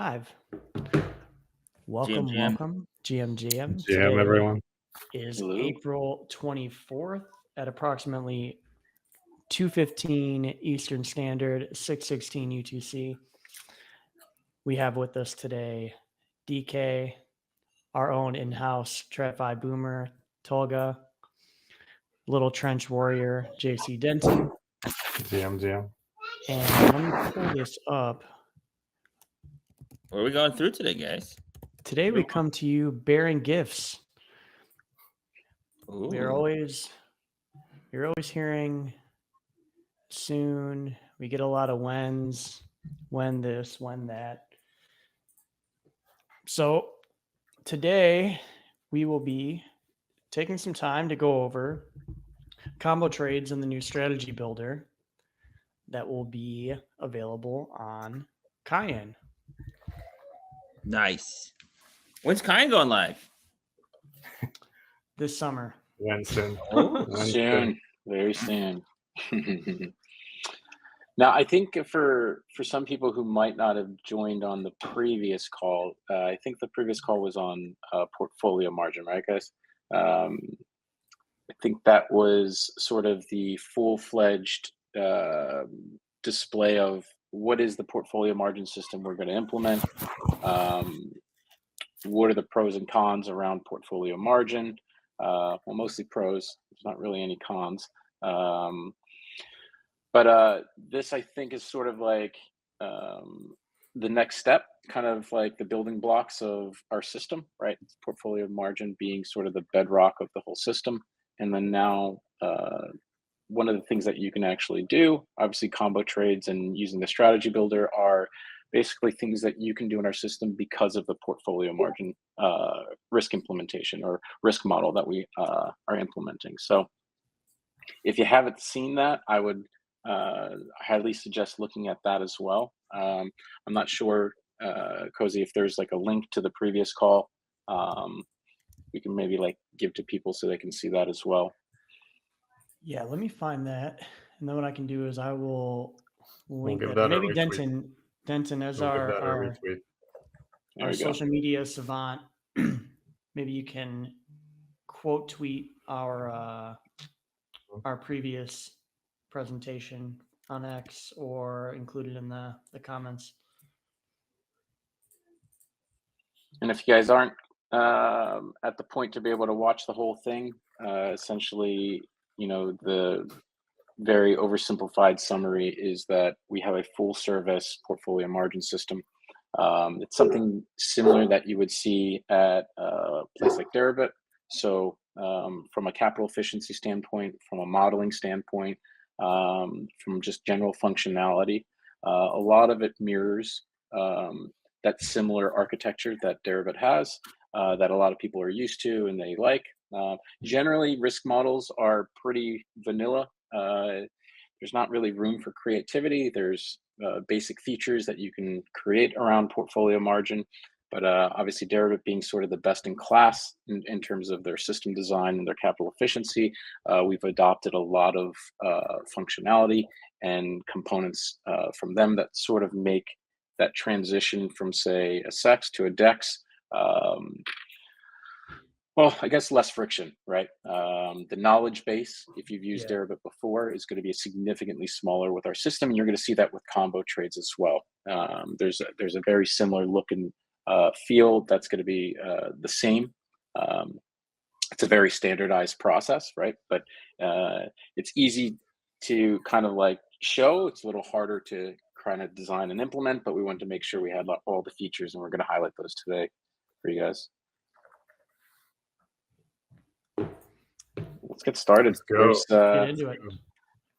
live. Welcome, GM. welcome, GM. GM, Today everyone. is Hello. April 24th at approximately 2:15 Eastern Standard, 6:16 UTC. We have with us today DK, our own in-house TradFi boomer, Tolga, Little Trench Warrior, JC Denton. GM. And let me pull this up. What are we going through today, guys? Today we come to you bearing gifts. Ooh. You're always hearing soon. We get a lot of whens, when this, when that. So today we will be taking some time to go over combo trades in the new strategy builder that will be available on Kyan. Nice. When's Kyan going live? This summer. When soon? Soon, very soon. Now, I think for some people who might not have joined on the previous call, I think the previous call was on portfolio margin, right, guys? I think that was sort of the full-fledged display of what is the portfolio margin system we're going to implement. What are the pros and cons around portfolio margin? Well, mostly pros. There's not really any cons. But this, I think, is sort of like the next step, kind of like the building blocks of our system, right? Portfolio margin being sort of the bedrock of the whole system. And then now one of the things that you can actually do, obviously combo trades and using the strategy builder are basically things that you can do in our system because of the portfolio margin risk implementation or risk model that we are implementing. So if you haven't seen that, I would highly suggest looking at that as well. I'm not sure, Cozy, if there's like a link to the previous call, we can maybe like give to people so they can see that as well. Yeah, let me find that. And then what I can do is I will link give that. that a Maybe retweet. Denton as We'll give our that a retweet. There our we go. social media savant. Maybe you can quote tweet our previous presentation on X or include it in the comments. And if you guys aren't at the point to be able to watch the whole thing, essentially, you know, the very oversimplified summary is that we have a full service portfolio margin system. It's something similar that you would see at a place like Deribit. So from a capital efficiency standpoint, from a modeling standpoint, from just general functionality, a lot of it mirrors that similar architecture that Deribit has, that a lot of people are used to and they like. Generally, risk models are pretty vanilla. There's not really room for creativity. There's basic features that you can create around portfolio margin, but obviously Deribit being sort of the best in class in terms of their system design and their capital efficiency, we've adopted a lot of functionality and components from them that sort of make that transition from, say, a CEX to a DEX, well, I guess less friction, right? The knowledge base, if you've used Deribit before, is going to be significantly smaller with our system. And you're going to see that with combo trades as well. There's a very similar look and feel that's going to be the same. It's a very standardized process, right? But it's easy to kind of like show. It's a little harder to kind of design and implement, but we wanted to make sure we had all the features, and we're going to highlight those today for you guys. Let's get started. Let's go. Get into it.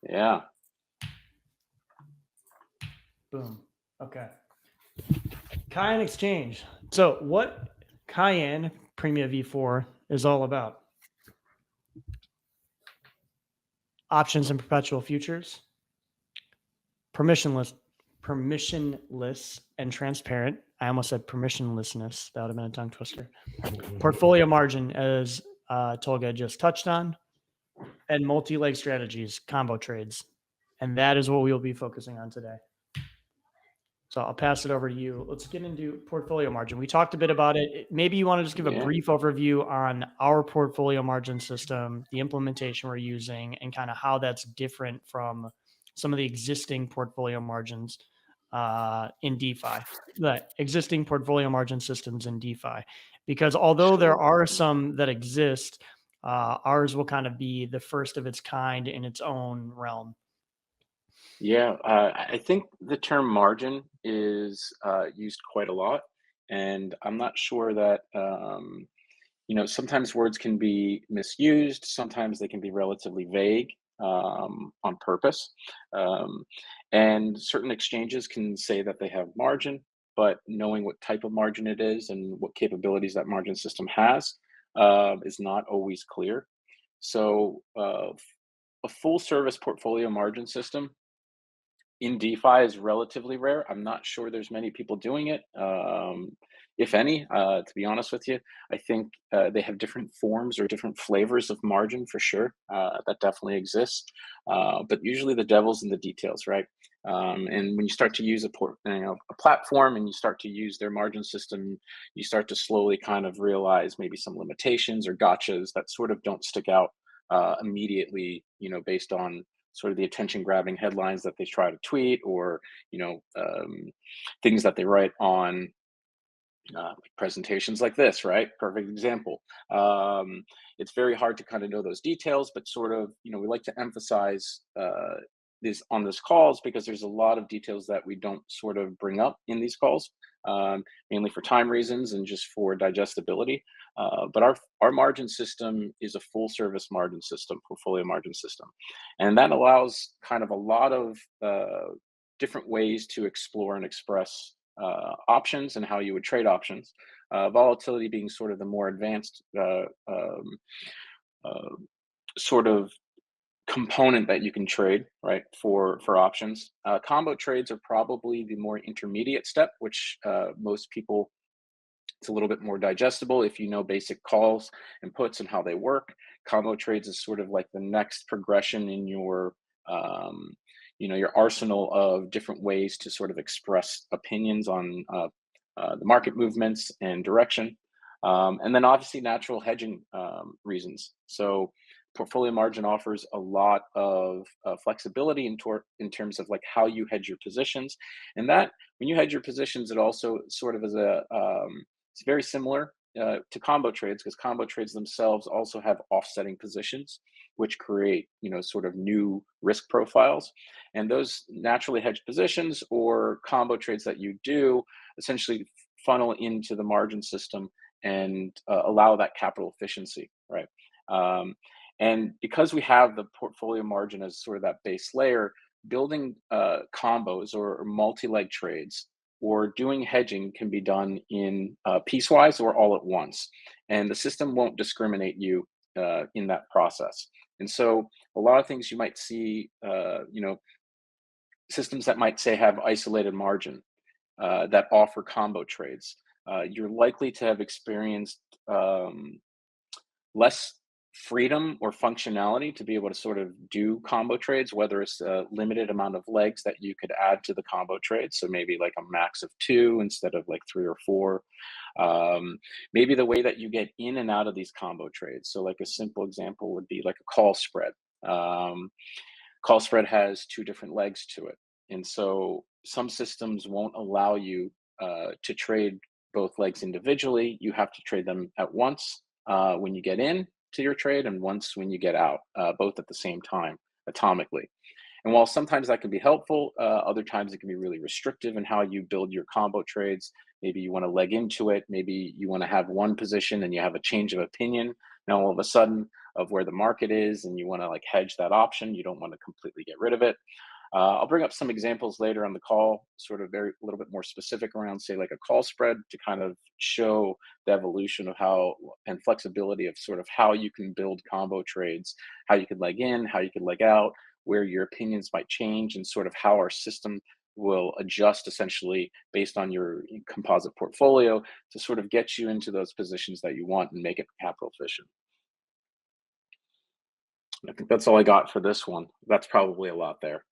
Yeah. Boom. Okay. Kyan Exchange. So what Kyan Premia V4 is all about. Options and perpetual futures. Permissionless and transparent. I almost said permissionlessness. That would have been a tongue twister. Portfolio margin, as Tolga just touched on, and multi-leg strategies, combo trades. And that is what we will be focusing on today. So I'll pass it over to you. Let's get into portfolio margin. We talked a bit about it. Maybe you want to just give a Yeah. brief overview on our portfolio margin system, the implementation we're using, and kind of how that's different from some of the existing portfolio margins in DeFi, the existing portfolio margin systems in DeFi. Because although there are some that exist, ours will kind of be the first of its kind in its own realm. Yeah, I think the term margin is used quite a lot, and I'm not sure that sometimes words can be misused. Sometimes they can be relatively vague on purpose, um, and certain exchanges can say that they have margin, but knowing what type of margin it is and what capabilities that margin system has is not always clear. So, a full service portfolio margin system in DeFi is relatively rare. I'm not sure there's many people doing it, if any. To be honest with you, I think they have different forms or different flavors of margin for sure. That definitely exists, but usually the devil's in the details, right? And when you start to use a platform and you start to use their margin system, you start to slowly kind of realize maybe some limitations or gotchas that sort of don't stick out immediately, based on sort of the attention grabbing headlines that they try to tweet or things that they write on presentations like this, right? Perfect example. It's very hard to kind of know those details, but sort of, we like to emphasize this on this calls because there's a lot of details that we don't sort of bring up in these calls, mainly for time reasons and just for digestibility. But our margin system is a full service margin system, portfolio margin system, and that allows kind of a lot of different ways to explore and express options and how you would trade options. Volatility being sort of the more advanced sort of component that you can trade, right, for options. Combo trades are probably the more intermediate step, which most people, it's a little bit more digestible if you know basic calls and puts and how they work. Combo trades is sort of like the next progression in your arsenal of different ways to sort of express opinions on the market movements and direction. And then obviously natural hedging reasons. So portfolio margin offers a lot of flexibility in terms of like how you hedge your positions, and that when you hedge your positions, it also sort of is it's very similar to combo trades because combo trades themselves also have offsetting positions, which create sort of new risk profiles, and those naturally hedged positions or combo trades that you do essentially funnel into the margin system and allow that capital efficiency, right? And because we have the portfolio margin as sort of that base layer, building combos or multi-leg trades or doing hedging can be done in piecewise or all at once. And the system won't discriminate you in that process. And so a lot of things you might see, systems that might say have isolated margin that offer combo trades, you're likely to have experienced less freedom or functionality to be able to sort of do combo trades, whether it's a limited amount of legs that you could add to the combo trade. So maybe like a max of 2 instead of like 3 or 4. Maybe the way that you get in and out of these combo trades. So like a simple example would be like a call spread. Call spread has 2 different legs to it. And so some systems won't allow you to trade both legs individually. You have to trade them at once when you get in to your trade and once when you get out, both at the same time, atomically. And while sometimes that can be helpful, other times it can be really restrictive in how you build your combo trades. Maybe you want to leg into it. Maybe you want to have one position and you have a change of opinion now all of a sudden of where the market is and you want to like hedge that option. You don't want to completely get rid of it. I'll bring up some examples later on the call, sort of a little bit more specific around, say, like a call spread to kind of show the evolution of how and flexibility of sort of how you can build combo trades, how you could leg in, how you could leg out, where your opinions might change, and sort of how our system will adjust essentially based on your composite portfolio to sort of get you into those positions that you want and make it capital efficient. I think that's all I got for this one. That's probably a lot there.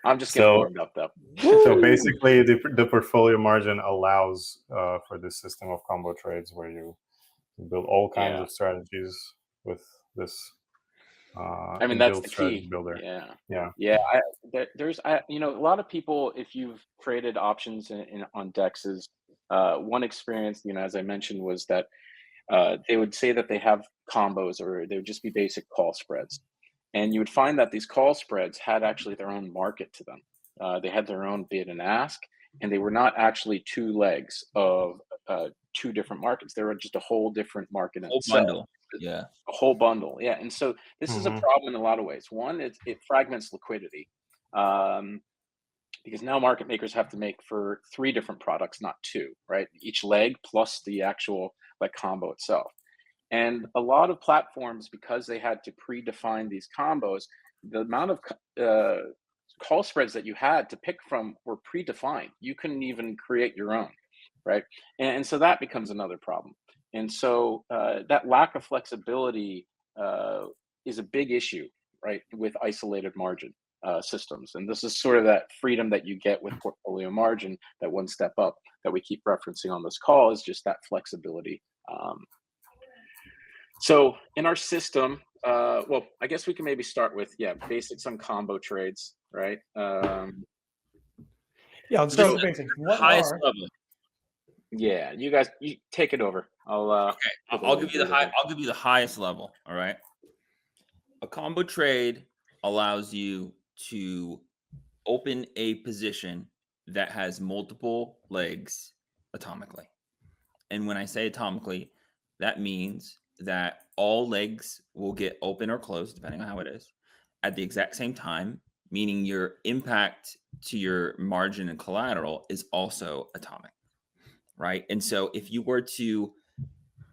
I'm just getting So- warmed up though. So basically, the portfolio margin allows for this system of combo trades where you build all kinds Yeah. of strategies with this. I mean, that's inbuilt the strategy key. builder. Yeah. Yeah. Yeah. There's, you know, a lot of people, if you've traded options on dexes, one experience, you know, as I mentioned, was that they would say that they have combos or they would just be basic call spreads. And you would find that these call spreads had actually their own market to them. They had their own bid and ask, and they were not actually two legs of two different markets. They were just a whole different market in Whole itself. bundle. Yeah. A whole bundle, yeah. And so this is a Mhm. problem in a lot of ways. One, it fragments liquidity, because now market makers have to make for 3 different products, not 2, right? Each leg plus the actual like combo itself. And a lot of platforms, because they had to predefine these combos, the amount of call spreads that you had to pick from were predefined. You couldn't even create your own, right? And so that becomes another problem. And so that lack of flexibility is a big issue, right, with isolated margin systems. And this is sort of that freedom that you get with portfolio margin, that one step up that we keep referencing on this call is just that flexibility. So in our system, well, I guess we can maybe start with, basics on combo trades, right? Yeah, let's start with the basics. What Highest are level. Yeah, you guys, you take it over. I'll take a I'll little give you the breather here. I'll give you the highest level. All right. A combo trade allows you to open a position that has multiple legs atomically. And when I say atomically, that means that all legs will get open or closed, depending on how it is, at the exact same time, meaning your impact to your margin and collateral is also atomic, right? And so if you were to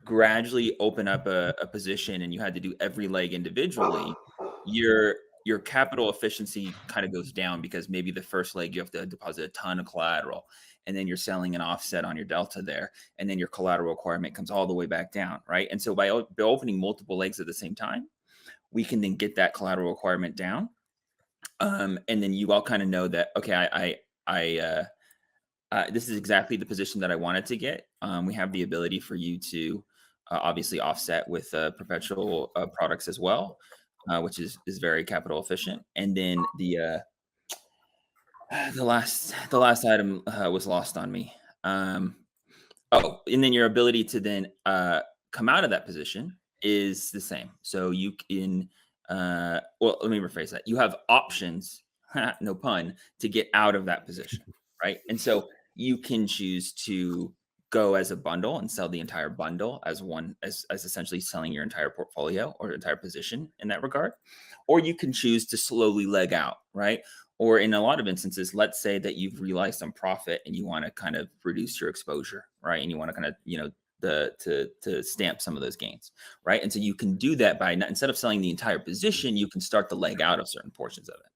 gradually open up a position and you had to do every leg individually, your capital efficiency kind of goes down because maybe the first leg you have to deposit a ton of collateral and then you're selling an offset on your delta there and then your collateral requirement comes all the way back down, right? And so by opening multiple legs at the same time, we can then get that collateral requirement down, and then you all kind of know that, okay, this is exactly the position that I wanted to get. We have the ability for you to obviously offset with perpetual products as well, which is very capital efficient. And then the last item was lost on me. Oh, and then your ability to then come out of that position is the same. So you can, well, let me rephrase that. You have options, no pun, to get out of that position, right? And so you can choose to go as a bundle and sell the entire bundle as one, as essentially selling your entire portfolio or entire position in that regard. Or you can choose to slowly leg out, right? Or in a lot of instances, let's say that you've realized some profit and you want to kind of reduce your exposure, right? And you want to kind of, you know, to stamp some of those gains, right? And so you can do that by not, instead of selling the entire position, you can start to leg out of certain portions of it.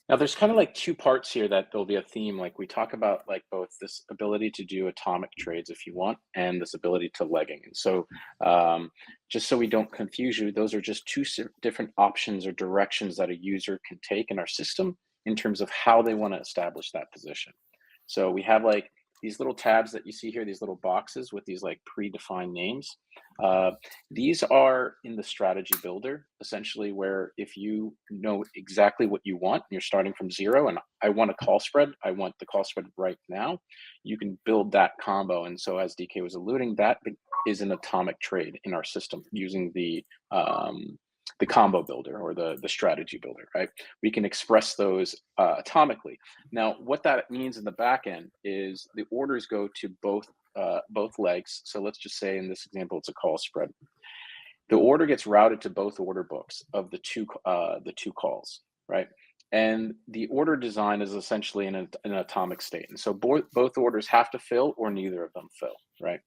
Now, there's kind of like 2 parts here that there'll be a theme. Like we talk about like both this ability to do atomic trades if you want, and this ability to legging. And so just so we don't confuse you, those are just 2 different options or directions that a user can take in our system in terms of how they want to establish that position. So we have like these little tabs that you see here, these little boxes with these like predefined names. These are in the strategy builder, essentially, where if you know exactly what you want, and you're starting from 0, and I want a call spread, I want the call spread right now, you can build that combo. And so, as DK was alluding, that is an atomic trade in our system using the combo builder or the strategy builder, right? We can express those atomically. Now, what that means in the back end is the orders go to both legs. So let's just say in this example, it's a call spread. The order gets routed to both order books of the two calls, right? And the order design is essentially in an atomic state. And so both orders have to fill or neither of them fill, right?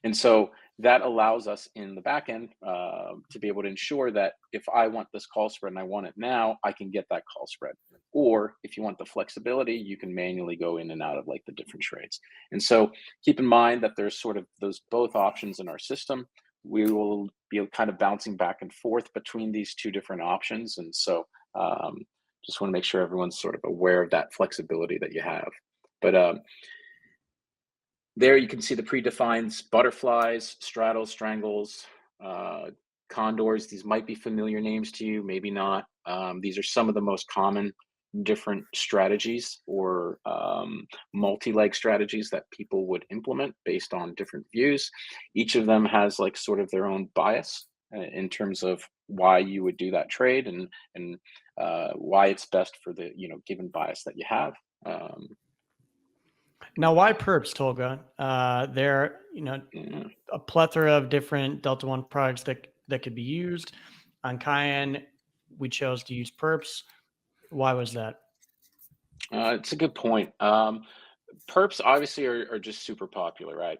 And so that allows us in the back end to be able to ensure that if I want this call spread and I want it now, I can get that call spread. Or if you want the flexibility, you can manually go in and out of like the different trades. And so keep in mind that there's sort of those both options in our system. we will be kind of bouncing back and forth between these two different options. And so just want to make sure everyone's sort of aware of that flexibility that you have. But there you can see the predefined butterflies, straddles, strangles, condors. These might be familiar names to you, maybe not. These are some of the most common different strategies or multi-leg strategies that people would implement based on different views. Each of them has like sort of their own bias in terms of why you would do that trade and why it's best for the given bias that you have. Now, why perps, Tolga? There, a plethora of different Delta One products that could be used. On Kyan, we chose to use perps. Why was that? It's a good point. Perps obviously are just super popular, right?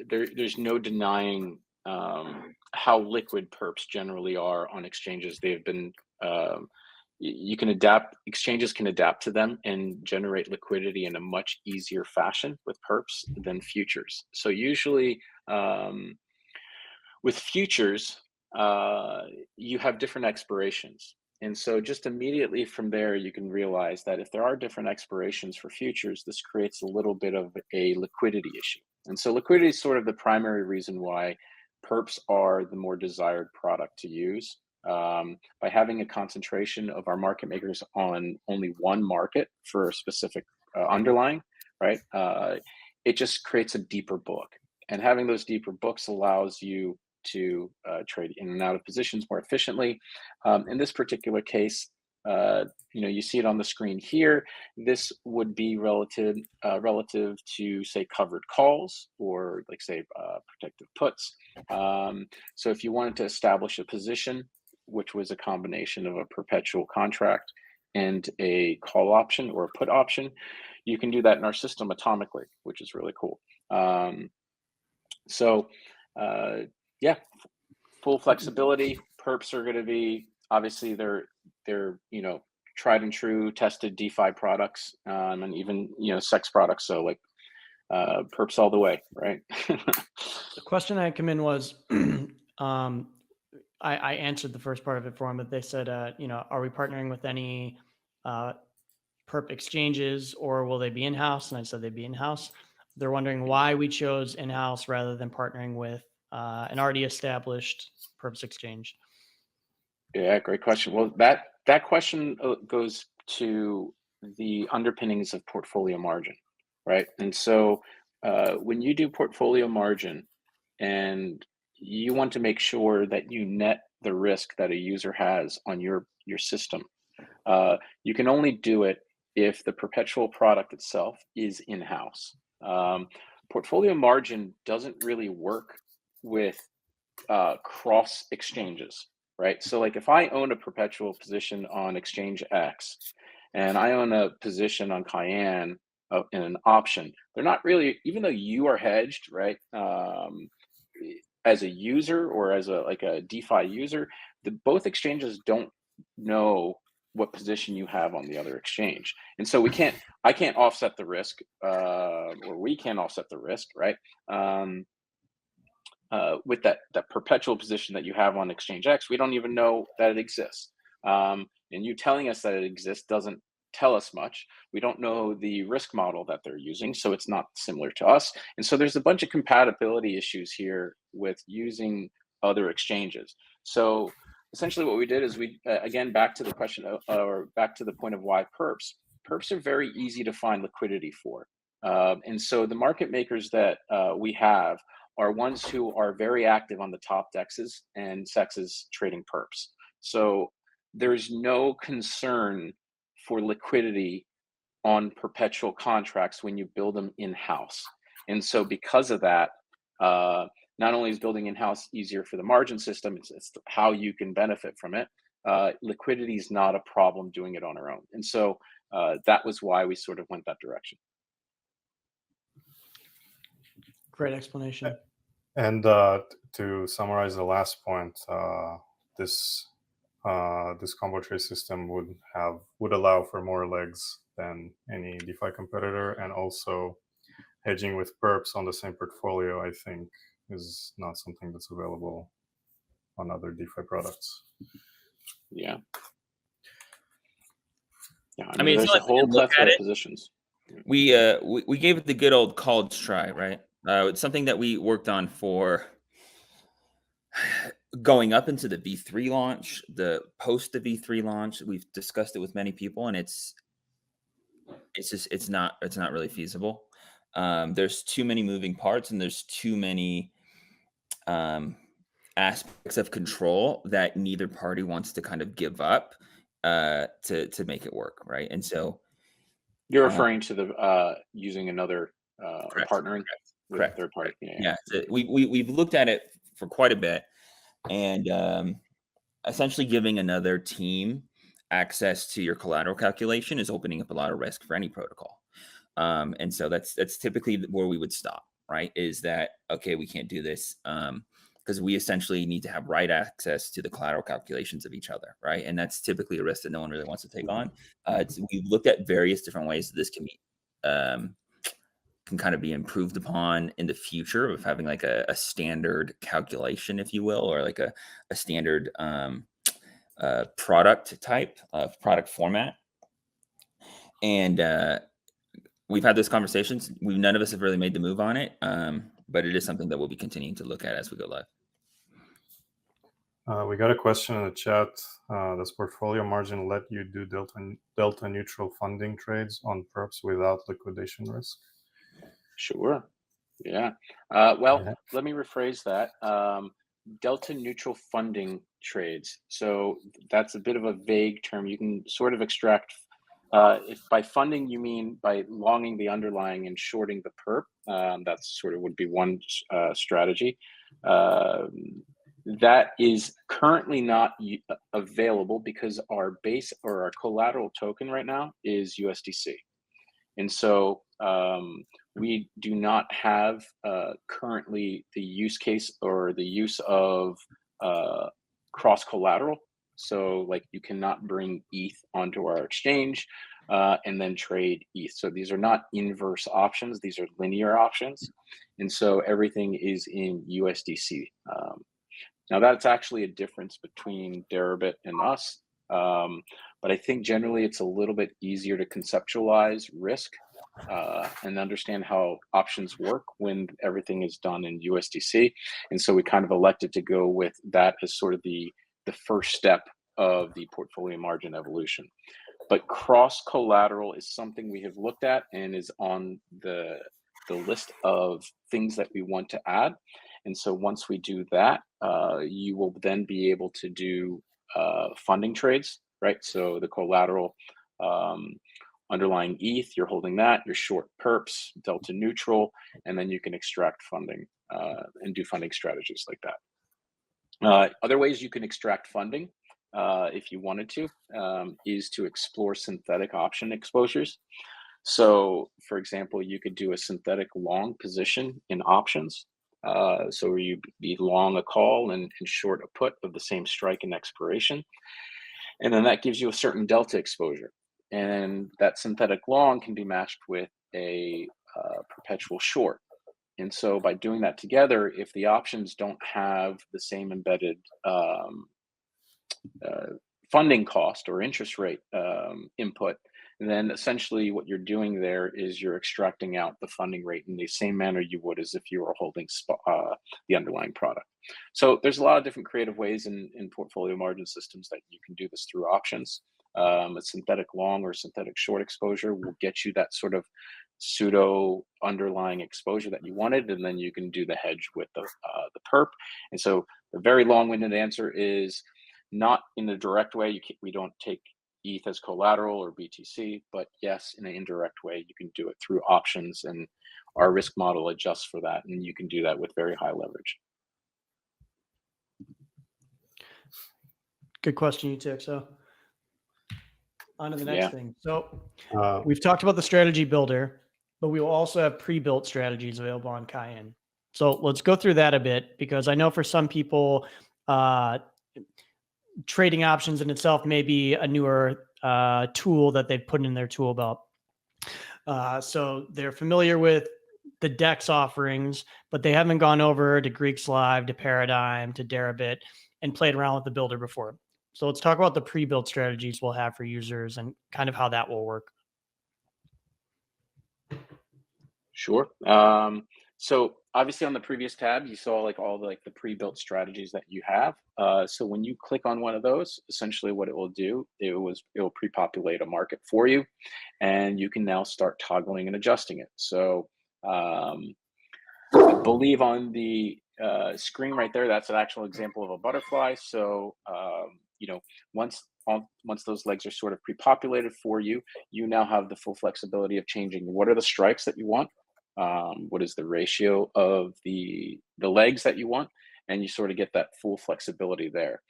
There's no denying how liquid perps generally are on exchanges. They've been you can adapt, exchanges can adapt to them and generate liquidity in a much easier fashion with perps than futures. So usually with futures, you have different expirations. And so just immediately from there, you can realize that if there are different expirations for futures, this creates a little bit of a liquidity issue. And so liquidity is sort of the primary reason why perps are the more desired product to use. By having a concentration of our market makers on only one market for a specific underlying, right? It just creates a deeper book. And having those deeper books allows you to trade in and out of positions more efficiently. In this particular case, you see it on the screen here. This would be relative to say covered calls or like say protective puts. So if you wanted to establish a position, which was a combination of a perpetual contract and a call option or a put option, you can do that in our system atomically, which is really cool. Yeah, full flexibility. Perps are going to be obviously they're tried and true, tested DeFi products, and even CEX products. So like perps all the way, right? The question that came in was, I answered the first part of it for them, but they said, are we partnering with any perp exchanges or will they be in-house? And I said they'd be in-house. They're wondering why we chose in-house rather than partnering with an already established perps exchange. Yeah, great question. Well, that question goes to the underpinnings of portfolio margin, right? And so when you do portfolio margin and you want to make sure that you net the risk that a user has on your system, you can only do it if the perpetual product itself is in-house. Portfolio margin doesn't really work with cross exchanges, right? So like if I own a perpetual position on exchange X and I own a position on Kyan in an option, they're not really, even though you are hedged, right? As a user or as a DeFi user, both exchanges don't know what position you have on the other exchange. And so I can't offset the risk, or we can't offset the risk, right? With that perpetual position that you have on exchange X, we don't even know that it exists. And you telling us that it exists doesn't tell us much. We don't know the risk model that they're using, so it's not similar to us. And so there's a bunch of compatibility issues here with using other exchanges. So essentially what we did is we, again, back to the question or back to the point of why perps. Perps are very easy to find liquidity for. And so the market makers that we have are ones who are very active on the top dexes and CEXs trading perps. So there's no concern for liquidity on perpetual contracts when you build them in-house. And so because of that, not only is building in-house easier for the margin system, it's how you can benefit from it. Liquidity is not a problem doing it on our own. And so that was why we sort of went that direction. Great explanation. And to summarize the last point, this combo trade system would allow for more legs than any DeFi competitor, and also hedging with perps on the same portfolio, I think, is not something that's available on other DeFi products. Yeah. Yeah. I mean, it's there's not a like we whole didn't look plethora at of it. positions. We gave it the good old college try, right? It's something that we worked on for going up into the V3 launch, the post the V3 launch. We've discussed it with many people, and it's not really feasible. There's too many moving parts, and there's too many aspects of control that neither party wants to kind of give up to make it work, right? And so You're referring to the using another or correct, partnering with correct, a third party. yeah. So we've looked at it for quite a bit, and essentially giving another team access to your collateral calculation is opening up a lot of risk for any protocol. And so that's typically where we would stop, right? Is that, okay, we can't do this because we essentially need to have right access to the collateral calculations of each other, right? And that's typically a risk that no one really wants to take on. We've looked at various different ways that this can be can kind of be improved upon in the future of having like a standard calculation, if you will, or like a standard product type of product format. And we've had those conversations. None of us have really made the move on it, but it is something that we'll be continuing to look at as we go live. We got a question in the chat. Does portfolio margin let you do delta neutral funding trades on perps without liquidation risk? Sure. Yeah. Well, Yeah. let me rephrase that. Delta neutral funding trades. So that's a bit of a vague term. You can sort of extract, if by funding you mean by longing the underlying and shorting the perp, that's sort of would be one strategy. That is currently not available because our base or our collateral token right now is USDC. And so we do not have currently the use case or the use of cross collateral. So like you cannot bring ETH onto our exchange and then trade ETH. So these are not inverse options. These are linear options. And so everything is in USDC. Now that's actually a difference between Deribit and us. But I think generally it's a little bit easier to conceptualize risk and understand how options work when everything is done in USDC. And so we kind of elected to go with that as sort of the first step of the portfolio margin evolution. But cross collateral is something we have looked at and is on the list of things that we want to add. And so once we do that, you will then be able to do funding trades, right? So the collateral underlying ETH, you're holding that, you're short perps, delta neutral, and then you can extract funding and do funding strategies like that. Other ways you can extract funding, if you wanted to, is to explore synthetic option exposures. So, for example, you could do a synthetic long position in options. So where you be long a call and short a put of the same strike and expiration. And then that gives you a certain delta exposure. And that synthetic long can be matched with a perpetual short. And so by doing that together, if the options don't have the same embedded funding cost or interest rate input, then essentially what you're doing there is you're extracting out the funding rate in the same manner you would as if you were holding the underlying product. So there's a lot of different creative ways in portfolio margin systems that you can do this through options. A synthetic long or synthetic short exposure will get you that sort of pseudo underlying exposure that you wanted, and then you can do the hedge with the perp. And so the very long-winded answer is not in a direct way. We don't take ETH as collateral or BTC, but yes, in an indirect way, you can do it through options, and our risk model adjusts for that, and you can do that with very high leverage. Good question you took. So on to the next Yeah. thing. So we've talked about the strategy builder, but we will also have pre-built strategies available on Kyan. So let's go through that a bit, because I know for some people, trading options in itself may be a newer tool that they've put in their tool belt. So they're familiar with the DEX offerings, but they haven't gone over to Greeks Live, to Paradigm, to Deribit, and played around with the builder before. So let's talk about the pre-built strategies we'll have for users and kind of how that will work. Sure. So obviously on the previous tab, you saw like all the, like the pre-built strategies that you have. So when you click on one of those, essentially what it will do, it will pre-populate a market for you, and you can now start toggling and adjusting it. So I believe on the screen right there, that's an actual example of a butterfly. So you know, once those legs are sort of pre-populated for you, you now have the full flexibility of changing what are the strikes that you want, what is the ratio of the legs that you want, and you sort of get that full flexibility there.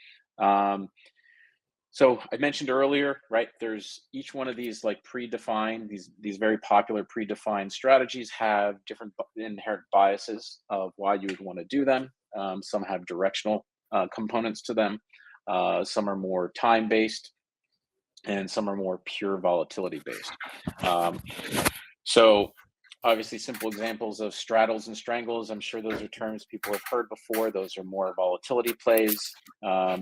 So I mentioned earlier, right, there's each one of these like predefined, these very popular predefined strategies have different inherent biases of why you would want to do them. Some have directional components to them. Some are more time-based, and some are more pure volatility-based. So obviously simple examples of straddles and strangles, I'm sure those are terms people have heard before. Those are more volatility plays.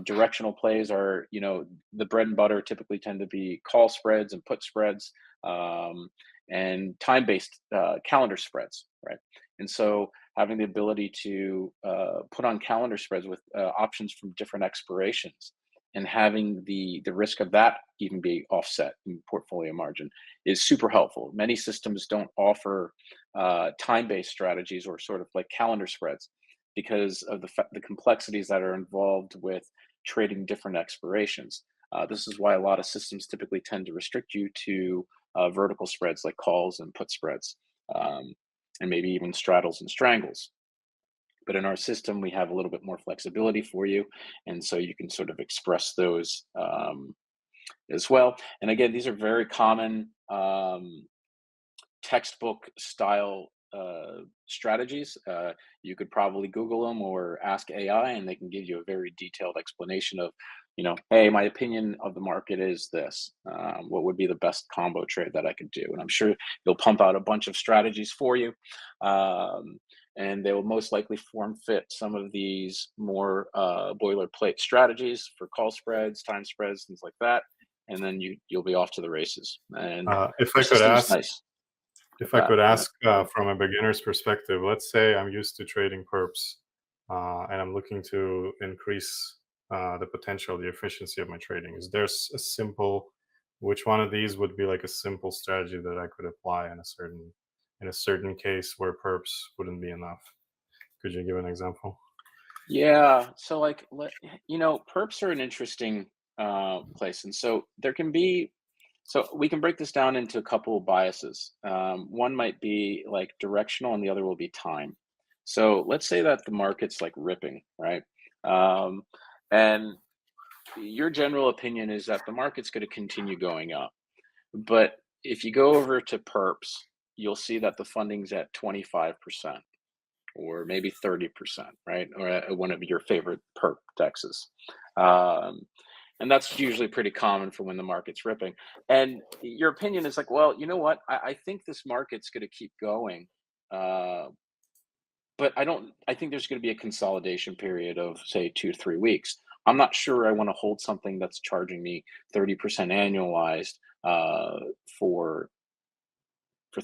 Directional plays are, you know, the bread and butter typically tend to be call spreads and put spreads, and time-based calendar spreads, right? And so having the ability to put on calendar spreads with options from different expirations, and having the risk of that even be offset in portfolio margin is super helpful. Many systems don't offer time-based strategies or sort of like calendar spreads because of the complexities that are involved with trading different expirations. This is why a lot of systems typically tend to restrict you to vertical spreads like calls and put spreads, and maybe even straddles and strangles. But in our system, we have a little bit more flexibility for you. And so you can sort of express those as well. And again, these are very common textbook style strategies. You could probably Google them or ask AI, and they can give you a very detailed explanation of, you know, hey, my opinion of the market is this. What would be the best combo trade that I could do? And I'm sure you'll pump out a bunch of strategies for you. And they will most likely form fit some of these more boilerplate strategies for call spreads, time spreads, things like that. And then you'll be off to the races. And if I could ask, nice. if I could ask from a beginner's perspective, let's say I'm used to trading perps, and I'm looking to increase the potential, the efficiency of my trading. Is there a simple, which one of these would be like a simple strategy that I could apply in a certain case where perps wouldn't be enough? Could you give an example? Yeah, so like, you know, perps are an interesting place, and so there can be, so we can break this down into a couple of biases. One might be like directional, and the other will be time. So let's say that the market's like ripping, right? And your general opinion is that the market's going to continue going up. But if you go over to perps, you'll see that the funding's at 25% or maybe 30%, right? Or one of your favorite perp dexes. And that's usually pretty common for when the market's ripping. And your opinion is like, well, you know what? I think this market's going to keep going. But I think there's going to be a consolidation period of say 2 to 3 weeks. I'm not sure I want to hold something that's charging me 30% annualized for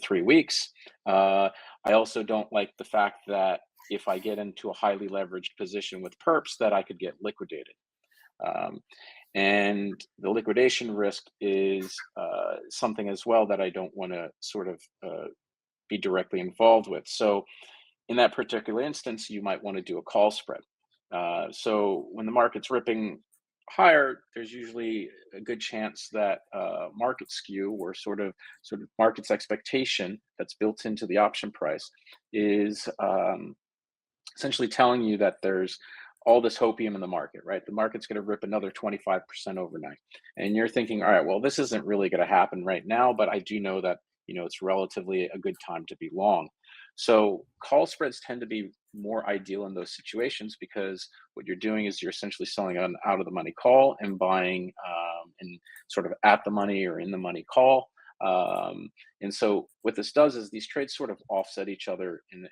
3 weeks. I also don't like the fact that if I get into a highly leveraged position with perps, that I could get liquidated. And the liquidation risk is something as well that I don't want to sort of be directly involved with. So in that particular instance, you might want to do a call spread. So when the market's ripping higher, there's usually a good chance that market skew or sort of market's expectation that's built into the option price is essentially telling you that there's all this hopium in the market, right? The market's going to rip another 25% overnight. And you're thinking, all right, well, this isn't really going to happen right now, but I do know that, you know, it's relatively a good time to be long. So call spreads tend to be more ideal in those situations because what you're doing is you're essentially selling an out of the money call and buying in sort of at the money or in the money call. And so what this does is these trades sort of offset each other in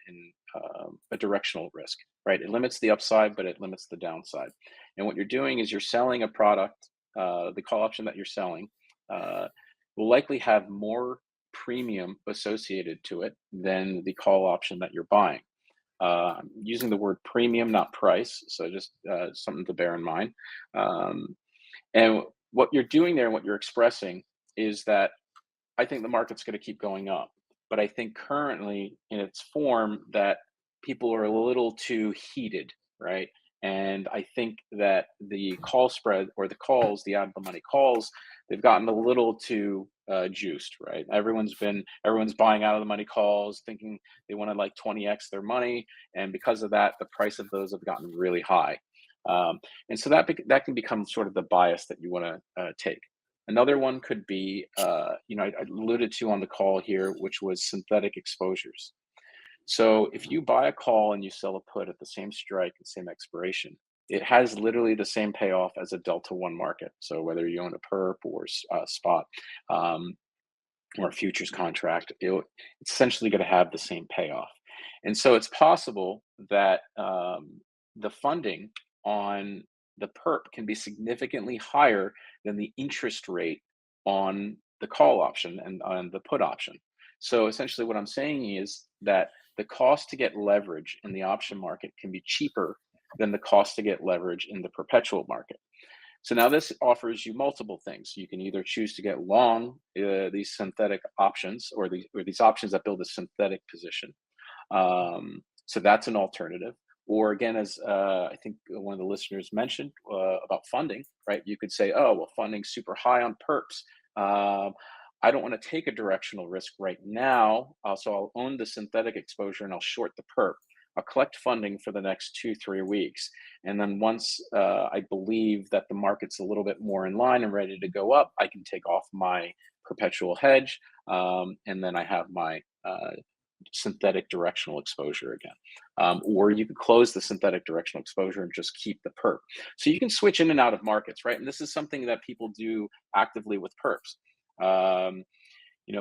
a directional risk, right? It limits the upside, but it limits the downside. And what you're doing is you're selling a product, the call option that you're selling will likely have more premium associated to it than the call option that you're buying. I'm using the word premium, not price, so just something to bear in mind. And what you're doing there and what you're expressing is that I think the market's going to keep going up, but I think currently in its form that people are a little too heated, right? And I think that the call spread or the calls, the out of the money calls, they've gotten a little too juiced, right? Everyone's buying out of the money calls, thinking they want to like 20x their money, and because of that, the price of those have gotten really high, and so that can become sort of the bias that you want to take. Another one could be, I alluded to on the call here, which was synthetic exposures. So if you buy a call and you sell a put at the same strike and same expiration, it has literally the same payoff as a Delta One market. So whether you own a perp or spot or a futures contract, it's essentially going to have the same payoff. And so it's possible that the funding on the perp can be significantly higher than the interest rate on the call option and on the put option. So essentially what I'm saying is that the cost to get leverage in the option market can be cheaper than the cost to get leverage in the perpetual market. So now this offers you multiple things. You can either choose to get long these synthetic options or these options that build a synthetic position. So that's an alternative. Or again, as I think one of the listeners mentioned about funding, right? You could say, oh, well, funding's super high on perps. I don't want to take a directional risk right now. So I'll own the synthetic exposure and I'll short the perp. I'll collect funding for the next 2-3 weeks. And then once I believe that the market's a little bit more in line and ready to go up, I can take off my perpetual hedge. And then I have my synthetic directional exposure again. Or you could close the synthetic directional exposure and just keep the perp. So you can switch in and out of markets, right? And this is something that people do actively with perps.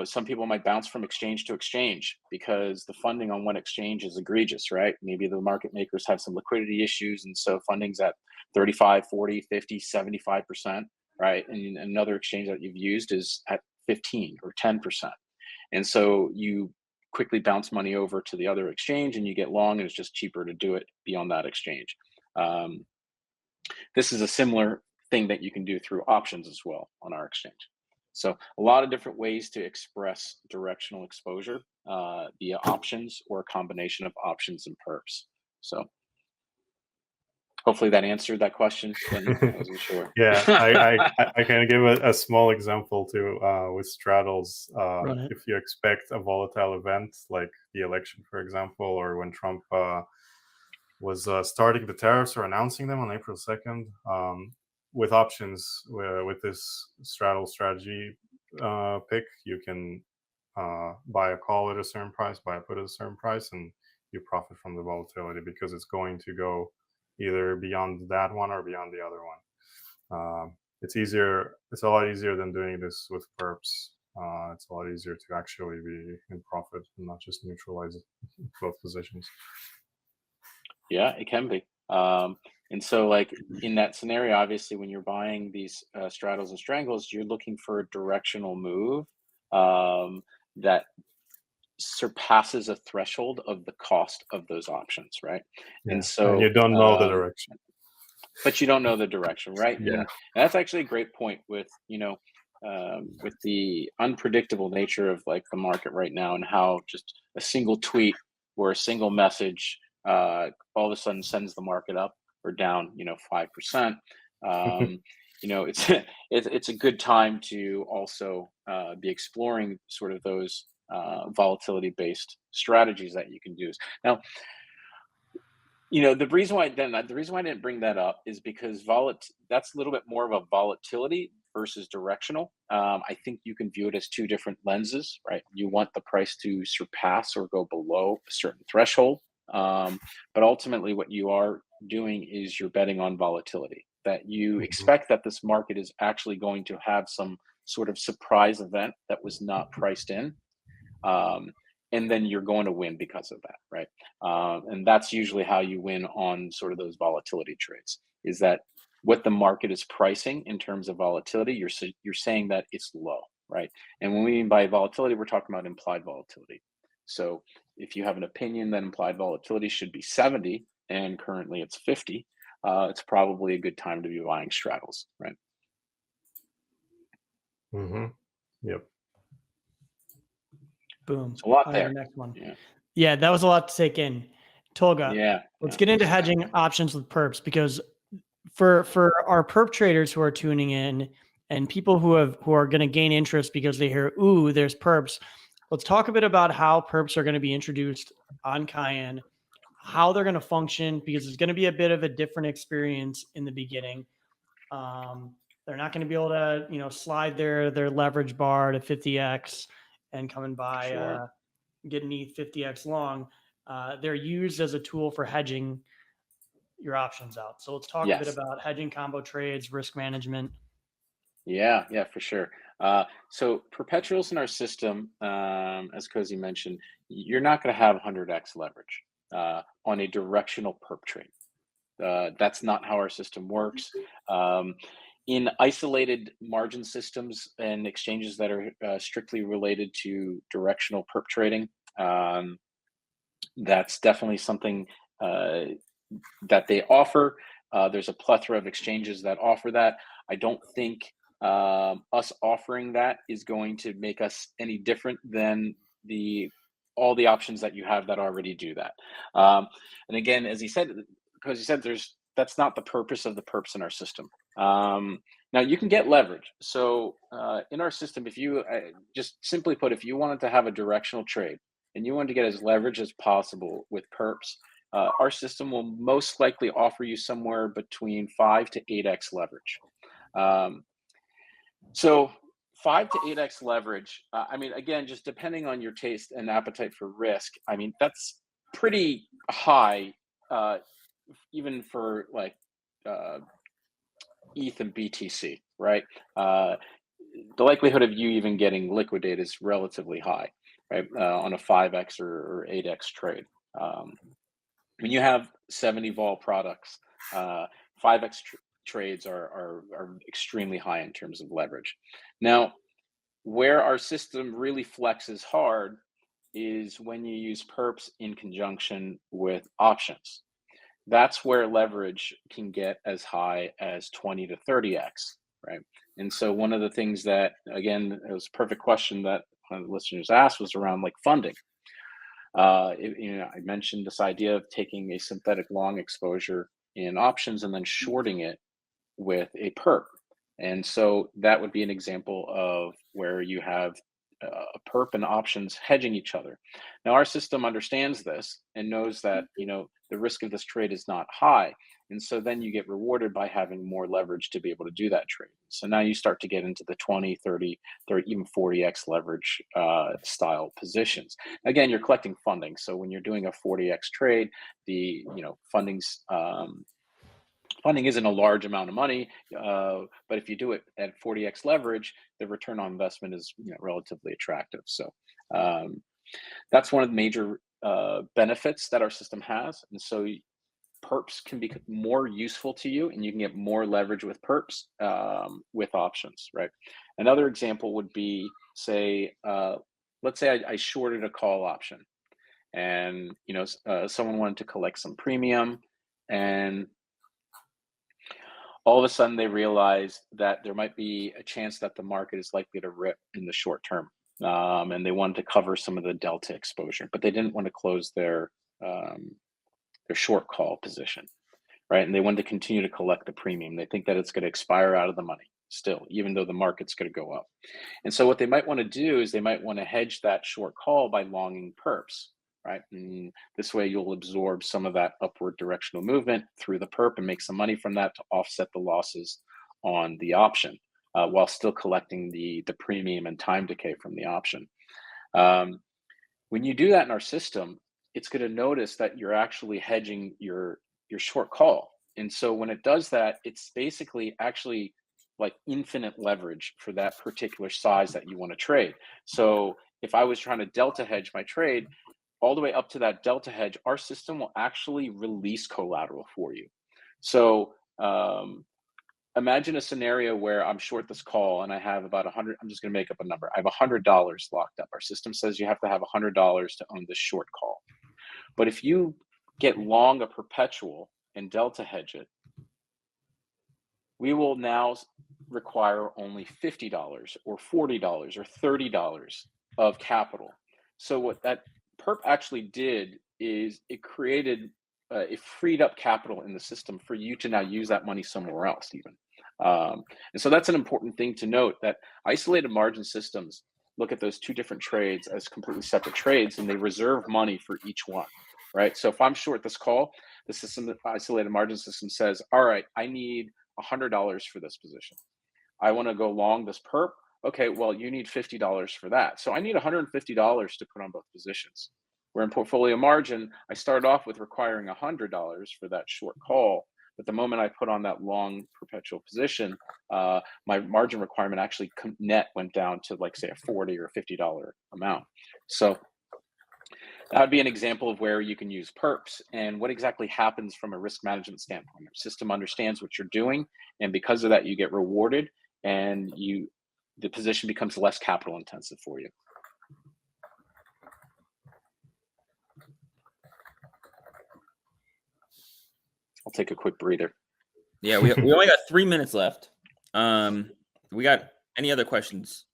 Some people might bounce from exchange to exchange because the funding on one exchange is egregious, right? Maybe the market makers have some liquidity issues, and so funding's at 35, 40, 50, 75%, right? And another exchange that you've used is at 15 or 10%. And so you quickly bounce money over to the other exchange and you get long, and it's just cheaper to do it beyond that exchange. This is a similar thing that you can do through options as well on our exchange. So a lot of different ways to express directional exposure via options or a combination of options and perps. So hopefully that answered that question. I wasn't sure. Yeah, I can give a small example too with straddles. If you expect a volatile event like the election, for example, or when Trump was starting the tariffs or announcing them on April 2nd, with options, with this straddle strategy pick, you can buy a call at a certain price, buy a put at a certain price, and you profit from the volatility because it's going to go either beyond that one or beyond the other one. It's easier. It's a lot easier than doing this with perps. It's a lot easier to actually be in profit and not just neutralize both positions. Yeah, it can be. And so like in that scenario, obviously when you're buying these straddles and strangles, you're looking for a directional move that surpasses a threshold of the cost of those options, right? Yeah. And so you don't know the direction. But you don't know the direction, right? Yeah. And that's actually a great point with, with the unpredictable nature of like the market right now and how just a single tweet or a single message all of a sudden sends the market up or down, 5%. It's a good time to also be exploring sort of those volatility-based strategies that you can do. Now, the reason why I didn't bring that up is because that's a little bit more of a volatility versus directional. I think you can view it as two different lenses, right? You want the price to surpass or go below a certain threshold. But ultimately what you are doing is you're betting on volatility, that you expect that this market is actually going to have some sort of surprise event that was not priced in. And then you're going to win because of that, right? And that's usually how you win on sort of those volatility trades, is that what the market is pricing in terms of volatility, you're saying that it's low, right? And when we mean by volatility, we're talking about implied volatility. So if you have an opinion that implied volatility should be 70 and currently it's 50, it's probably a good time to be buying straddles, right? Mm-hmm. Yep. Boom. It's a lot On there. the next one. Yeah. Yeah, that was a lot to take in. Tolga, Yeah. let's get into hedging options with perps, because for our perp traders who are tuning in and people who are going to gain interest because they hear, ooh, there's perps. Let's talk a bit about how perps are going to be introduced on Kyan, how they're going to function, because it's going to be a bit of a different experience in the beginning. They're not going to be able to, slide their leverage bar to 50x and come and buy, Sure. get an ETH 50x long. They're used as a tool for hedging your options out. So let's talk a bit Yes. about hedging combo trades, risk management. Yeah, for sure. So perpetuals in our system, as Cozy mentioned, you're not going to have 100x leverage on a directional perp trade. That's not how our system works. In isolated margin systems and exchanges that are strictly related to directional perp trading, that's definitely something that they offer. There's a plethora of exchanges that offer that. I don't think us offering that is going to make us any different than all the options that you have that already do that. And again, as he said, because he said that's not the purpose of the perps in our system. Now you can get leverage. So in our system, if you just simply put, if you wanted to have a directional trade and you wanted to get as leverage as possible with perps, our system will most likely offer you somewhere between 5 to 8x leverage. So 5 to 8x leverage, I mean, again, just depending on your taste and appetite for risk, I mean, that's pretty high, even for like ETH and BTC, right? The likelihood of you even getting liquidated is relatively high, right? On a 5x or 8x trade. When you have 70 vol products, 5x trades are extremely high in terms of leverage. Now, where our system really flexes hard is when you use perps in conjunction with options. That's where leverage can get as high as 20 to 30x, right? And so one of the things that, again, it was a perfect question that one of the listeners asked was around like funding. I mentioned this idea of taking a synthetic long exposure in options and then shorting it with a perp. And so that would be an example of where you have a perp and options hedging each other. Now our system understands this and knows that the risk of this trade is not high, and so then you get rewarded by having more leverage to be able to do that trade. So now you start to get into the 20, 30, even 40x leverage style positions. Again, you're collecting funding, so when you're doing a 40x trade, the funding isn't a large amount of money, but if you do it at 40x leverage, the return on investment is relatively attractive. So that's one of the major benefits that our system has. And so perps can be more useful to you, and you can get more leverage with perps with options, right? Another example would be, say, let's say I shorted a call option, and someone wanted to collect some premium, and all of a sudden they realized that there might be a chance that the market is likely to rip in the short term. And they wanted to cover some of the delta exposure, but they didn't want to close their short call position, right? And they wanted to continue to collect the premium. They think that it's going to expire out of the money still, even though the market's going to go up. And so what they might want to do is they might want to hedge that short call by longing perps, right? And this way you'll absorb some of that upward directional movement through the perp and make some money from that to offset the losses on the option, while still collecting the premium and time decay from the option. When you do that in our system, it's going to notice that you're actually hedging your short call. And so when it does that, it's basically actually like infinite leverage for that particular size that you want to trade. So if I was trying to delta hedge my trade all the way up to that delta hedge, our system will actually release collateral for you. So imagine a scenario where I'm short this call and I have about 100, I'm just going to make up a number. I have $100 locked up. Our system says you have to have $100 to own this short call. But if you get long a perpetual and delta hedge it, we will now require only $50 or $40 or $30 of capital. So what that perp actually did is it freed up capital in the system for you to now use that money somewhere else even. And so that's an important thing to note, that isolated margin systems look at those two different trades as completely separate trades, and they reserve money for each one, right? So if I'm short this call, the system, the isolated margin system says, all right, I need $100 for this position. I want to go long this perp. Okay, well, you need $50 for that. So I need $150 to put on both positions. Where in portfolio margin, I start off with requiring $100 for that short call. But the moment I put on that long perpetual position, my margin requirement actually net went down to, like, say, a $40 or $50 amount. So that would be an example of where you can use perps and what exactly happens from a risk management standpoint. Your system understands what you're doing, and because of that, you get rewarded, and the position becomes less capital intensive for you. I'll take a quick breather. Yeah, we only got 3 minutes left. We got any other questions?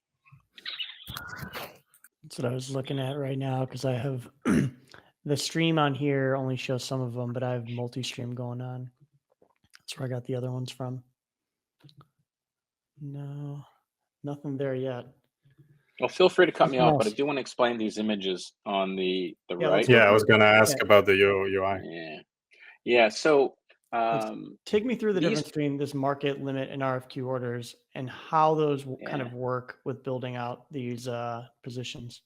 That's what I was looking at right now, because I have the stream on here only shows some of them, but I have multi-stream going on. That's where I got the other ones from. No, nothing there yet. Well, feel free to cut me off, but I do want to explain these images on the right. Yeah, I was going to ask about the UI. Yeah. So take me through the difference between this market limit and RFQ orders, and how those kind of work with building out these positions.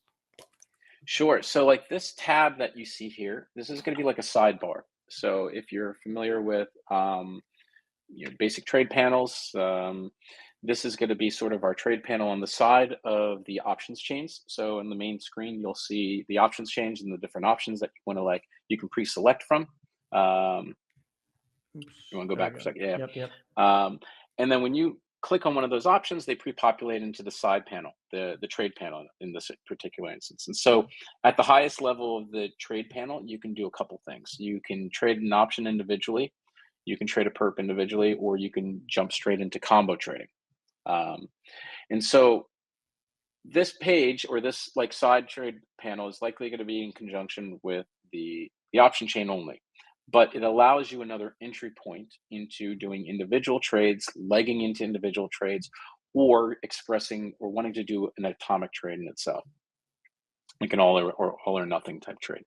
Sure. So like this tab that you see here, this is going to be like a sidebar. So if you're familiar with basic trade panels, this is going to be sort of our trade panel on the side of the options chains. So in the main screen, you'll see the options chains and the different options that you want to, you can pre-select from. You want to go back for a second? Yeah. Yep. And then when you click on one of those options, they pre-populate into the side panel, the trade panel in this particular instance. And so at the highest level of the trade panel, you can do a couple things. You can trade an option individually, you can trade a perp individually, or you can jump straight into combo trading. And so this page, or this side trade panel, is likely going to be in conjunction with the option chain only. But it allows you another entry point into doing individual trades, legging into individual trades, or expressing or wanting to do an atomic trade in itself, like an all or nothing type trade.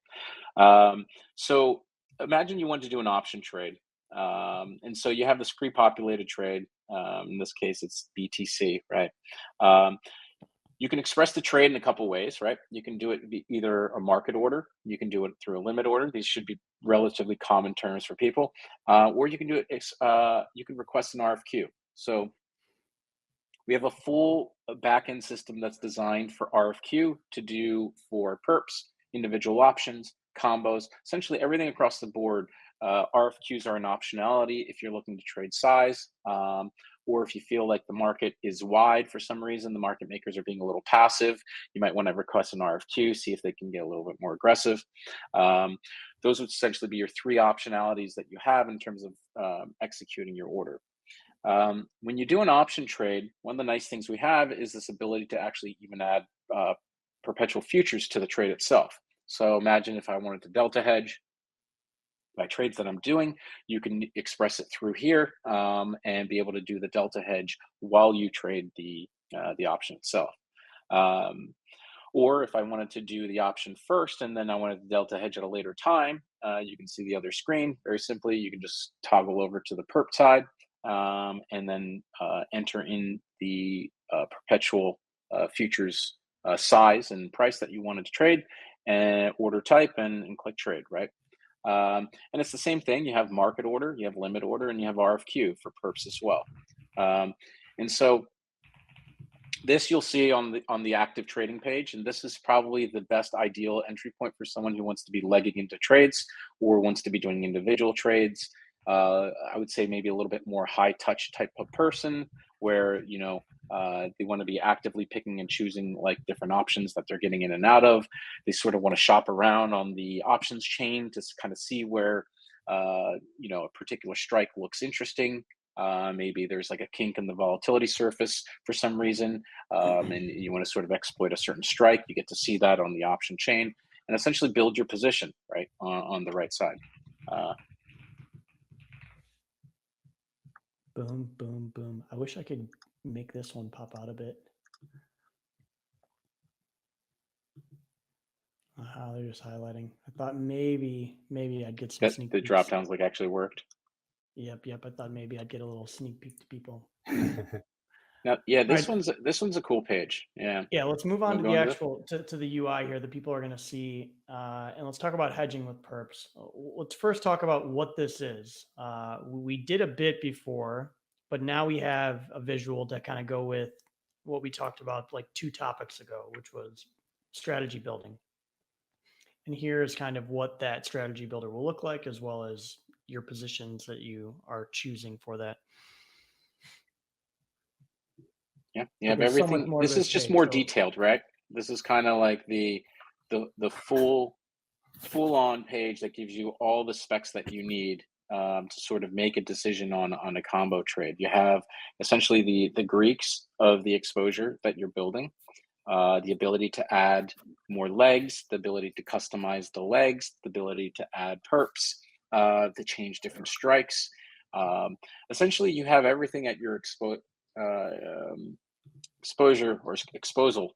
So imagine you want to do an option trade. And so you have this pre-populated trade. In this case, it's BTC, right? You can express the trade in a couple ways, right? You can do it either a market order, you can do it through a limit order. These should be relatively common terms for people, or you can do it. You can request an RFQ. So we have a full backend system that's designed for RFQ to do for perps, individual options, combos, essentially everything across the board. RFQs are an optionality if you're looking to trade size, or if you feel like the market is wide for some reason, the market makers are being a little passive, you might want to request an RFQ, see if they can get a little bit more aggressive. Those would essentially be your three optionalities that you have in terms of executing your order. When you do an option trade, one of the nice things we have is this ability to actually even add perpetual futures to the trade itself. So imagine if I wanted to delta hedge my trades that I'm doing, you can express it through here and be able to do the delta hedge while you trade the option itself. Or if I wanted to do the option first and then I wanted to delta hedge at a later time, you can see the other screen. Very simply, you can just toggle over to the perp side and then enter in the perpetual futures size and price that you wanted to trade, and order type, and click trade, right? And it's the same thing. You have market order, you have limit order, and you have RFQ for perps as well. And so this you'll see on the active trading page, and this is probably the best ideal entry point for someone who wants to be legging into trades or wants to be doing individual trades. I would say maybe a little bit more high touch type of person, where they want to be actively picking and choosing like different options that they're getting in and out of. They sort of want to shop around on the options chain to kind of see where a particular strike looks interesting. Maybe there's like a kink in the volatility surface for some reason, and you want to sort of exploit a certain strike. You get to see that on the option chain and essentially build your position right on the right side. Boom, boom, boom. I wish I could make this one pop out a bit. They're just highlighting. I thought maybe I'd get some sneak The peeks. drop downs like actually worked. Yep. I thought maybe I'd get a little sneak peek to people. Now, yeah, this Right. one's a cool page. Yeah. Yeah, let's move on to Wanna the go into it? actual to the UI here that people are going to see, and let's talk about hedging with perps. Let's first talk about what this is. We did a bit before, but now we have a visual to kind of go with what we talked about like 2 topics ago, which was strategy building. And here is kind of what that strategy builder will look like, as well as your positions that you are choosing for that. Yeah, But you have there's so much everything. more to This is this just page, more so- detailed, right? This is kind of like the full on page that gives you all the specs that you need to sort of make a decision on a combo trade. You have essentially the Greeks of the exposure that you're building, the ability to add more legs, the ability to customize the legs, the ability to add perps, to change different strikes. Essentially, you have everything at your exposure or exposal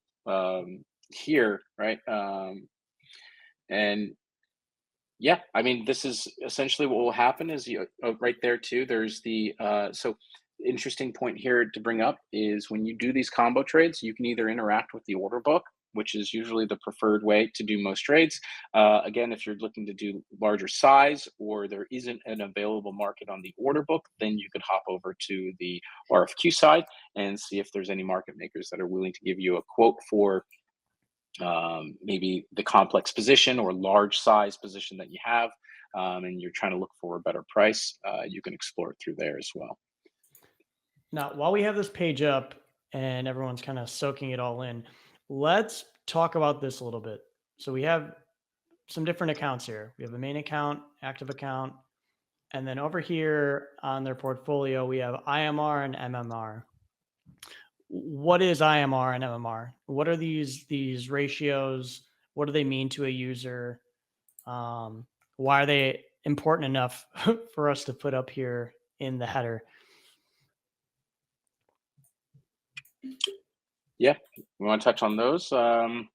here, right? And yeah, I mean, this is essentially what will happen is right there too. There's the so interesting point here to bring up is when you do these combo trades, you can either interact with the order book, which is usually the preferred way to do most trades. Again, if you're looking to do larger size or there isn't an available market on the order book, then you could hop over to the RFQ side and see if there's any market makers that are willing to give you a quote for maybe the complex position or large size position that you have, and you're trying to look for a better price. You can explore it through there as well. Now, while we have this page up and everyone's kind of soaking it all in, let's talk about this a little bit. So we have some different accounts here. We have a main account, active account, and then over here on their portfolio, we have IMR and MMR. What is IMR and MMR? What are these ratios? What do they mean to a user? Why are they important enough for us to put up here in the header? Yeah, we want to touch on those. So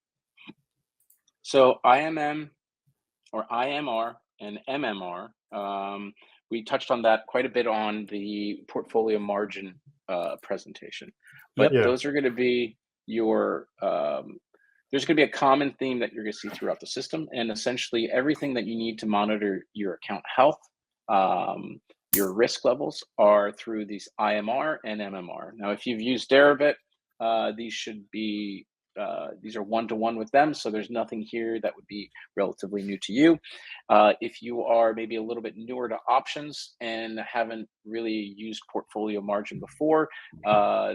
IMM or IMR and MMR, we touched on that quite a bit on the portfolio margin presentation. But Yep. Yeah. those are going to be your, there's going to be a common theme that you're going to see throughout the system, and essentially everything that you need to monitor your account health, your risk levels are through these IMR and MMR. Now, if you've used Deribit, these should be these are one-to-one with them, so there's nothing here that would be relatively new to you. If you are maybe a little bit newer to options and haven't really used portfolio margin before,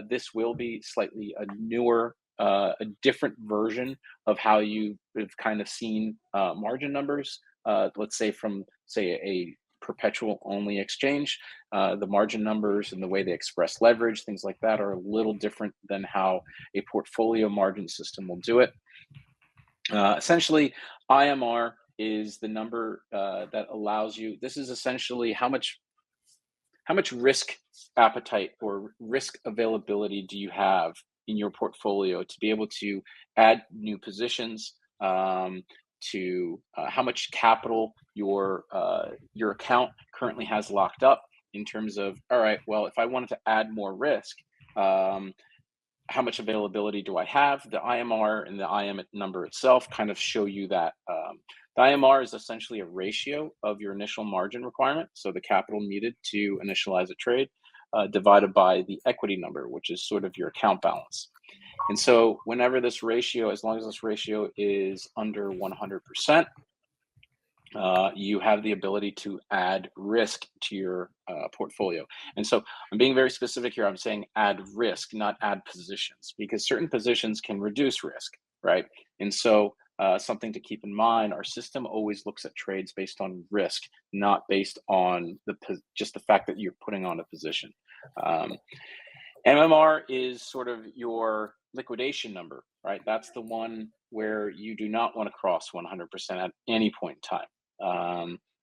this will be slightly a newer, a different version of how you've kind of seen margin numbers. Let's say from a perpetual only exchange, the margin numbers and the way they express leverage, things like that, are a little different than how a portfolio margin system will do it. Essentially, IMR is the number that allows you. This is essentially how much risk appetite or risk availability do you have in your portfolio to be able to add new positions, to how much capital your account currently has locked up, in terms of, all right, well, if I wanted to add more risk, how much availability do I have? The IMR and the IM number itself kind of show you that. The IMR is essentially a ratio of your initial margin requirement, so the capital needed to initialize a trade, divided by the equity number, which is sort of your account balance. And so whenever this ratio, as long as this ratio is under 100%, you have the ability to add risk to your portfolio. And so I'm being very specific here. I'm saying add risk, not add positions, because certain positions can reduce risk, right? And so something to keep in mind, our system always looks at trades based on risk, not based on just the fact that you're putting on a position. MMR is sort of your liquidation number, right? That's the one where you do not want to cross 100% at any point in time.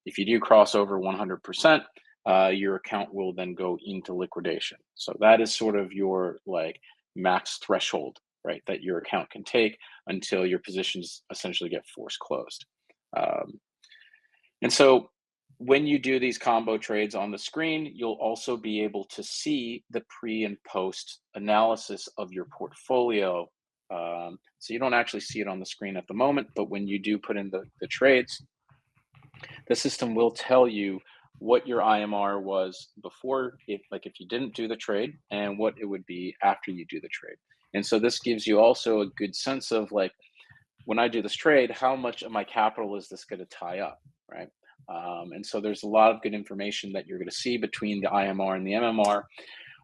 If you do cross over 100%, your account will then go into liquidation. So that is sort of your like max threshold, right? That your account can take until your positions essentially get forced closed. And so when you do these combo trades on the screen, you'll also be able to see the pre and post analysis of your portfolio. So you don't actually see it on the screen at the moment, but when you do put in the trades, the system will tell you what your IMR was before, if you didn't do the trade, and what it would be after you do the trade. And so this gives you also a good sense of like, when I do this trade, how much of my capital is this going to tie up, right? And so there's a lot of good information that you're going to see between the IMR and the MMR.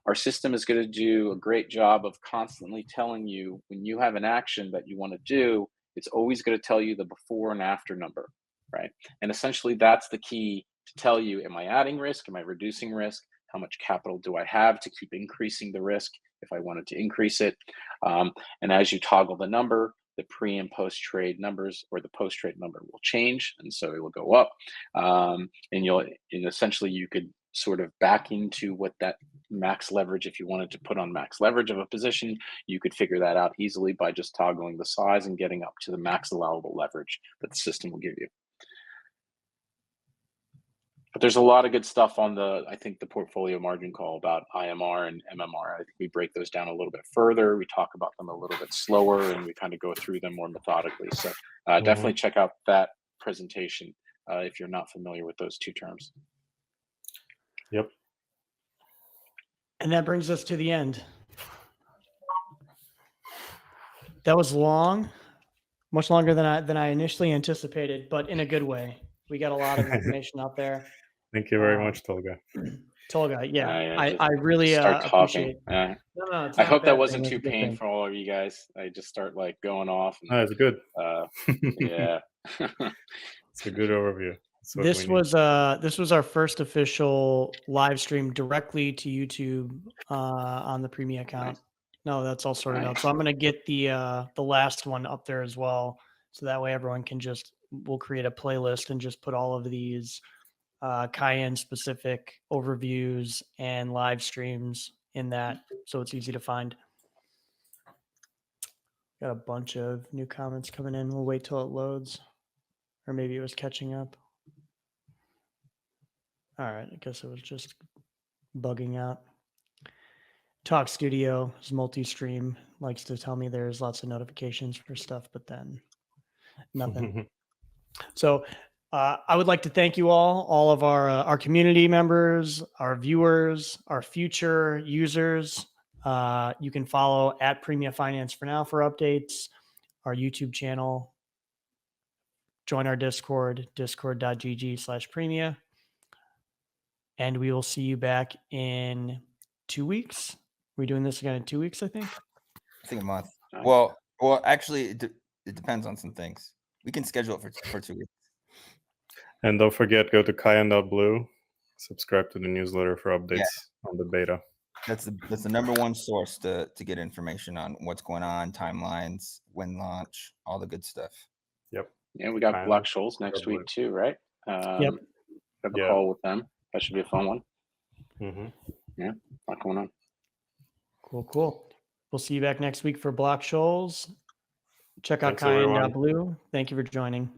Our system is going to do a great job of constantly telling you when you have an action that you want to do, it's always going to tell you the before and after number, right? And essentially that's the key to tell you, am I adding risk? Am I reducing risk? How much capital do I have to keep increasing the risk if I wanted to increase it? And as you toggle the number, the pre and post trade numbers or the post trade number will change, and so it will go up. And essentially you could sort of back into what that max leverage, if you wanted to put on max leverage of a position, you could figure that out easily by just toggling the size and getting up to the max allowable leverage that the system will give you. But there's a lot of good stuff on I think the portfolio margin call about IMR and MMR. I think we break those down a little bit further. We talk about them a little bit slower, and we kind of go through them more methodically. So definitely check out that presentation if you're not familiar with those two terms. Yep. And that brings us to the end. That was long, much longer than I initially anticipated, but in a good way. We got a lot of information out there. Thank you very much, Tolga. Tolga, yeah, I I really start appreciate. talking. No, it's I not hope a that bad wasn't thing. too It's a good thing. painful for all of you guys. I just start like going off. And, It's good. yeah. It's a good overview. This was our first official live stream directly to YouTube on the Premia account. Nice. No, that's all sorted out. So I'm gonna get the last one up there as well, so that way everyone can we'll create a playlist and just put all of these Kyan specific overviews and live streams in that, so it's easy to find. Got a bunch of new comments coming in. We'll wait till it loads, or maybe it was catching up. All right, I guess it was just bugging out. Talk Studio is multi-stream, likes to tell me there's lots of notifications for stuff, but then nothing. So I would like to thank you all of our community members, our viewers, our future users. You can follow at Premia Finance for now for updates, our YouTube channel, join our Discord, discord.gg/Premia. And we will see you back in 2 weeks. We're doing this again in 2 weeks, I think. I think a month. Well, actually, it depends on some things. We can schedule it for 2 weeks. And don't forget, go to Kyan.blue, subscribe to the newsletter for updates on the beta. That's the number one source to get information on what's going on, timelines, when launch, all the good stuff. Yep. Yeah, we got Kyan, Black Shoals next week too, right? Yep. Have a call with them. That should be a fun one. Mm-hmm. Yeah, a lot going on. Cool. We'll see you back next week for Block Shoals. Check out Thanks, everyone. Kyan.blue. Thank you for joining.